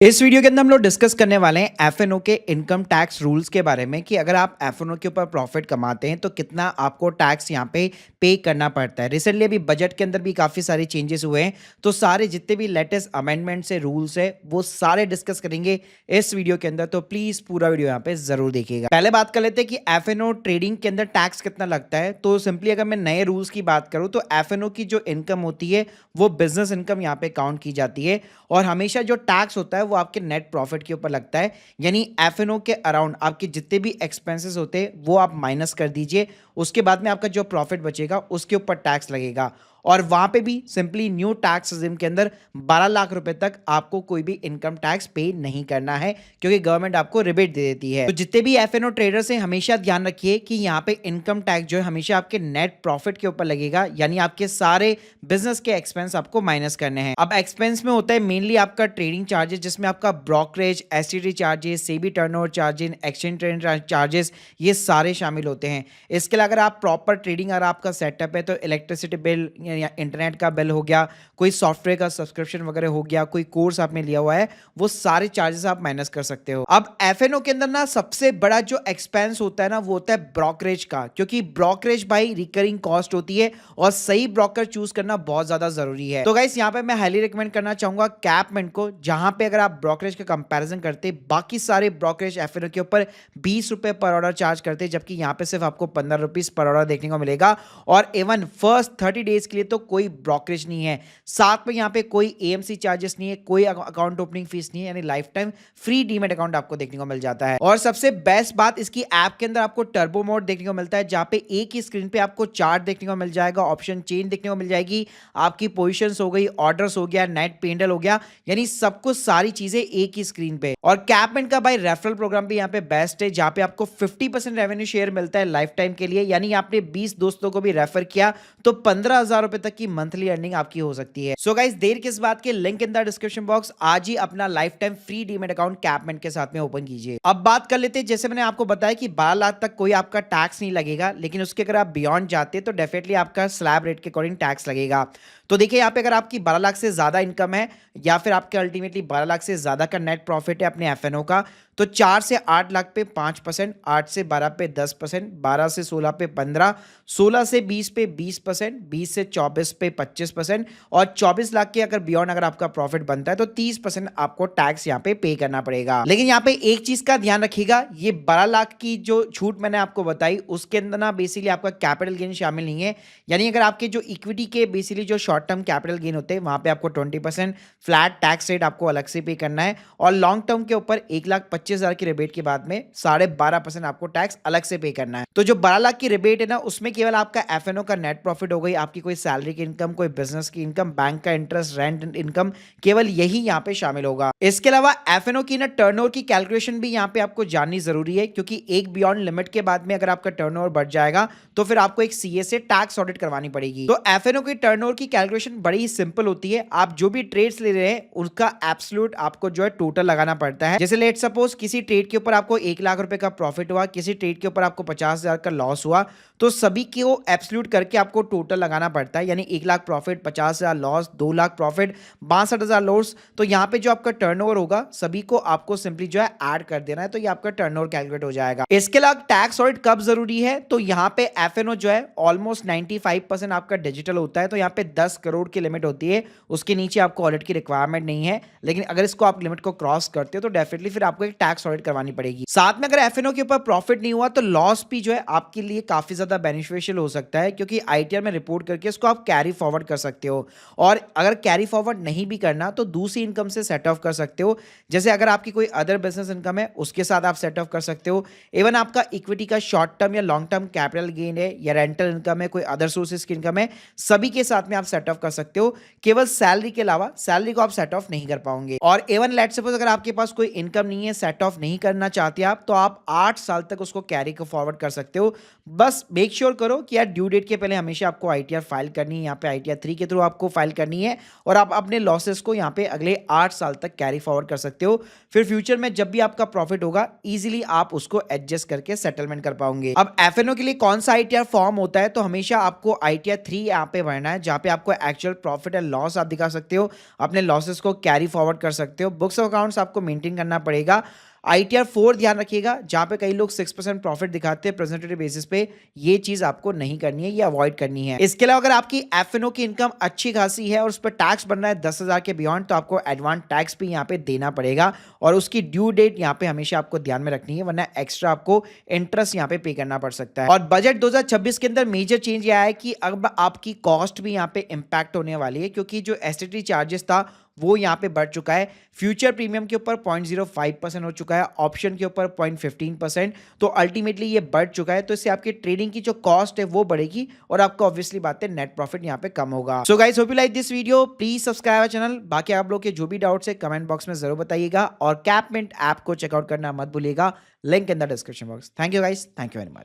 इस वीडियो के अंदर हम लोग डिस्कस करने वाले हैं एफएनओ के इनकम टैक्स रूल्स के बारे में कि अगर आप एफएनओ के ऊपर प्रॉफिट कमाते हैं तो कितना आपको टैक्स यहाँ पे करना पड़ता है। रिसेंटली अभी बजट के अंदर भी काफ़ी सारे चेंजेस हुए हैं, तो सारे जितने भी लेटेस्ट अमेंडमेंट्स है, रूल्स है, वो सारे डिस्कस करेंगे इस वीडियो के अंदर। तो प्लीज़ पूरा वीडियो यहाँ पे ज़रूर देखिएगा। पहले बात कर लेते हैं कि एफएनओ ट्रेडिंग के अंदर टैक्स कितना लगता है। तो सिंपली अगर मैं नए रूल्स की बात करूँ तो एफएनओ की जो इनकम होती है वो बिजनेस इनकम यहाँ पे काउंट की जाती है, और हमेशा जो टैक्स होता है वो आपके नेट प्रॉफिट के ऊपर लगता है। यानी एफएनओ के अराउंड आपके जितने भी एक्सपेंसेस होते हैं वो आप माइनस कर दीजिए, उसके बाद में आपका जो प्रॉफिट बचेगा उसके ऊपर टैक्स लगेगा। और वहां पे भी सिंपली न्यू टैक्स रिजिम के अंदर 12 लाख रुपए तक आपको कोई भी इनकम टैक्स पे नहीं करना है, क्योंकि गवर्नमेंट आपको रिबेट दे देती है। तो जितने भी एफएनओ ट्रेडर्स हैं हमेशा ध्यान रखिए कि यहाँ पे इनकम टैक्स जो है हमेशा आपके नेट प्रॉफिट के ऊपर लगेगा, यानी आपके सारे बिजनेस के एक्सपेंस आपको माइनस करने हैं। अब एक्सपेंस में होता है मेनली आपका ट्रेडिंग चार्जेस, जिसमें आपका brokerage, STD charges, SEBI turnover charges, exchange trade charges, ये सारे शामिल होते हैं। इसके अलावा अगर आप प्रॉपर ट्रेडिंग अगर आपका सेटअप है तो इलेक्ट्रिसिटी बिल या इंटरनेट का बिल हो गया, कोई सॉफ्टवेयर का सब्सक्रिप्शन वगैरह हो गया, कोई कोर्स आपने लिया हुआ है, वो सारे चार्जेस आप माइनस कर सकते हो। अब एफएनओ के अंदर ना सबसे बड़ा जो एक्सपेंस होता है ना वो होता है ब्रोकरेज का, क्योंकि ब्रोकरेज भाई रिकरिंग कॉस्ट होती है और सही ब्रोकर चूज करना बहुत ज्यादा जरूरी है। तो गाइस यहाँ पे मैं हाईली रिकमेंड करना चाहूंगा कैपमेंट को, जहां पे अगर आप ब्रोकरेज का कंपैरिजन करते बाकी सारे ब्रोकरेज एफएनओ के ऊपर 20 रुपए पर ऑर्डर चार्ज करते, जबकि यहाँ पे सिर्फ आपको 15 रुपीज पर ऑर्डर देखने को मिलेगा। और इवन फर्स्ट 30 डेज के लिए तो कोई ब्रोकरेज नहीं है, साथ में यहाँ पे कोई एएमसी चार्जेस नहीं है, कोई अकाउंट ओपनिंग फीस नहीं है, यानी life time free demat account आपको देखने को मिल जाता है। और सबसे बेस्ट बात इसकी ऐप के अंदर आपको टर्बो मोड देखने को मिलता है, जहां पे एक ही स्क्रीन पे आपको चार्ट देखने को मिल जाएगा, ऑप्शन चेन देखने को मिल जाएगी, आपकी पोजीशंस हो गई, ऑर्डर्स हो गया, नेट पेंडल हो गया, यानी सब कुछ सारी चीजें एक ही स्क्रीन पे। और कैपमेंट का भाई रेफरल प्रोग्राम भी यहाँ पे बेस्ट है, जहां पे आपको 50% रेवेन्यू शेयर मिलता है लाइफ टाइम के लिए, यानी आपने 20 दोस्तों को भी रेफर किया तो 15,000 रुपए तक की मंथली अर्निंग आपकी हो सकती है। सो गाइस देर किस बात के, link in the description box, आज ही अपना lifetime free demat account कैपमेंट के साथ में ओपन कीजिए। अब बात कर लेते हैं, जैसे मैंने आपको बताया कि 12 लाख तक कोई आपका टैक्स नहीं लगेगा, लेकिन उसके अगर आप बियॉन्ड जाते हैं तो डेफिनेटली आपका स्लैब रेट के अकॉर्डिंग टैक्स लगेगा। तो देखिए यहाँ पे अगर आपकी 12 लाख से ज्यादा इनकम है, या फिर आपके अल्टीमेटली 12 लाख से ज्यादा का नेट प्रॉफिट है अपने एफएनओ का, तो 4 से 8 लाख पे 5%, 8 से 12 पे 10%, 12 से 16 पे 15%, 16 से 20 पे 20%, 20 से 24 पे 25%, और 24 लाख के अगर बियॉन्ड अगर आपका प्रॉफिट बनता है तो 30% आपको टैक्स यहाँ पे करना पड़ेगा। लेकिन यहाँ पे एक चीज का ध्यान रखिएगा, ये 12 लाख की जो छूट मैंने आपको बताई उसके अंदर ना बेसिकली आपका कैपिटल गेन शामिल नहीं है, यानी अगर आपके जो इक्विटी के बेसिकली जो शॉर्ट टर्म कैपिटल गेन होते हैं वहां पे आपको 20% फ्लैट टैक्स रेट आपको अलग से पे करना है, और लॉन्ग टर्म के ऊपर 1,25,000 की रिबेट के बाद में 12.5% आपको टैक्स अलग से पे करना है। तो जो 12 लाख की रिबेट है ना उसमें केवल आपका एफएनओ का नेट प्रॉफिट हो गई, आपकी कोई सैलरी की इनकम, कोई बिजनेस की इनकम, बैंक का इंटरेस्ट, रेंट इनकम, केवल यही यहाँ पे शामिल होगा। इसके अलावा एफएनओ की ना टर्नओवर की कैलकुलेशन भी यहाँ पे आपको जाननी जरूरी है, क्योंकि एक बियॉन्ड लिमिट के बाद में अगर आपका टर्नओवर बढ़ जाएगा तो फिर आपको एक सीए से टैक्स ऑडिट करवानी पड़ेगी। तो एफएनओ की टर्नओवर की कैलकुलेशन बड़ी ही सिंपल होती है, आप जो भी ट्रेड्स ले रहे हैं उसका एब्सोल्यूट आपको जो है टोटल लगाना पड़ता है। जैसे लेट सपोज किसी ट्रेड के ऊपर आपको 1 लाख रुपए का प्रॉफिट हुआ, किसी ट्रेड के ऊपर आपको 50,000 का लॉस हुआ, तो सभी को एब्सोल्यूट करके आपको टोटल लगाना पड़ता है, यानी 1 lakh profit, 50,000 loss, 2 lakh profit, 62,000 loss, तो यहाँ पे जो आपका टर्नओवर होगा सभी को आपको सिंपली जो है ऐड कर देना है, तो ये आपका टर्नओवर कैलकुलेट हो जाएगा। इसके अलावा टैक्स ऑडिट कब जरूरी है, तो यहाँ पे एफएनओ जो है ऑलमोस्ट 95% आपका डिजिटल होता है, तो यहाँ पे 10 करोड़ की लिमिट होती है, उसके नीचे आपको ऑडिट की रिक्वायरमेंट नहीं है, लेकिन अगर इसको आप लिमिट को क्रॉस करते हो तो डेफिनेटली फिर आपको एक टैक्स ऑडिट करवानी पड़ेगी। साथ में अगर एफएनओ के ऊपर प्रॉफिट नहीं हुआ तो लॉस भी जो है आपके लिए काफी ज्यादा बेनिफिशियल हो सकता है, क्योंकि आईटीआर में रिपोर्ट करके इसको आप कैरी फॉरवर्ड कर सकते हो, और अगर कैरी फॉरवर्ड नहीं भी करना तो दूसरी इनकम से सेट ऑफ कर सकते हो, जैसे अगर आपकी कोई अदर बिजनेस इनकम है उसके साथ आप सेट ऑफ कर सकते हो। इवन आपका इक्विटी का शॉर्ट टर्म या लॉन्ग टर्म कैपिटल गेन है, या रेंटल इनकम है, कोई अदर सोर्सेज की इनकम है, सभी के साथ में आप सेट ऑफ कर सकते हो, केवल सैलरी के अलावा सैलरी को आप सेट ऑफ नहीं कर पाओगे। और इवन लेट्स सपोज अगर आपके पास कोई इनकम नहीं है, सेट ऑफ नहीं करना चाहते आप, तो आप 8 साल तक उसको कैरी को फॉरवर्ड कर सकते हो। बस मेक श्योर करो कि यार ड्यू डेट के पहले हमेशा आपको आईटीआर फाइल करनी है, यहाँ पे ITR 3 के थ्रू आपको फाइल करनी है और आप अपने लॉसेस को यहाँ पे अगले 8 साल तक कैरी फॉरवर्ड कर सकते हो। फिर फ्यूचर में जब भी आपका प्रॉफिट होगा इजीली आप उसको एडजस्ट करके सेटलमेंट कर पाओगे। अब एफएनओ के लिए कौन सा ITR फॉर्म होता है, तो हमेशा आपको ITR 3 यहाँ पे भरना है, जहाँ पे आपको एक्चुअल प्रॉफिट एंड लॉस आप दिखा सकते हो, अपने लॉसेस को कैरी फॉरवर्ड कर सकते हो, बुक्स ऑफ अकाउंट्स आपको मेंटेन करना पड़ेगा। ITR 4 ध्यान रखिएगा, जहां पे कई लोग 6% प्रॉफिट दिखाते हैं प्रेजेंटेटिव बेसिस पे, ये चीज आपको नहीं करनी है, ये अवॉइड करनी है। इसके अलावा अगर आपकी एफएनओ की इनकम अच्छी खासी है और उस पर टैक्स बन रहा है 10,000 के बियॉन्ड, तो आपको एडवांस टैक्स भी यहाँ पे देना पड़ेगा और उसकी ड्यू डेट यहाँ पे हमेशा आपको ध्यान में रखनी है, वरना एक्स्ट्रा आपको इंटरेस्ट यहाँ पे करना पड़ सकता है। और बजट 2026 के अंदर मेजर चेंज यह है कि अब आपकी कॉस्ट भी यहाँ पे इंपैक्ट होने वाली है, क्योंकि जो एसटीटी चार्जेस था वो यहाँ पे बढ़ चुका है। फ्यूचर प्रीमियम के ऊपर 0.05% हो चुका है, ऑप्शन के ऊपर 0.15%, तो अल्टीमेटली ये बढ़ चुका है। तो इससे आपकी ट्रेडिंग की जो कॉस्ट है वो बढ़ेगी और आपको ऑब्वियसली बात है नेट प्रॉफिट यहाँ पे कम होगा। So guys, hope you like this video, please subscribe channel. बाकी आप लोग के जो भी डाउट्स है कमेंट बॉक्स में जरूर बताइएगा और कैपमिंट ऐप को चेकआउट करना मत भूलिएगा, link in the description box. Thank you guys, thank you very much.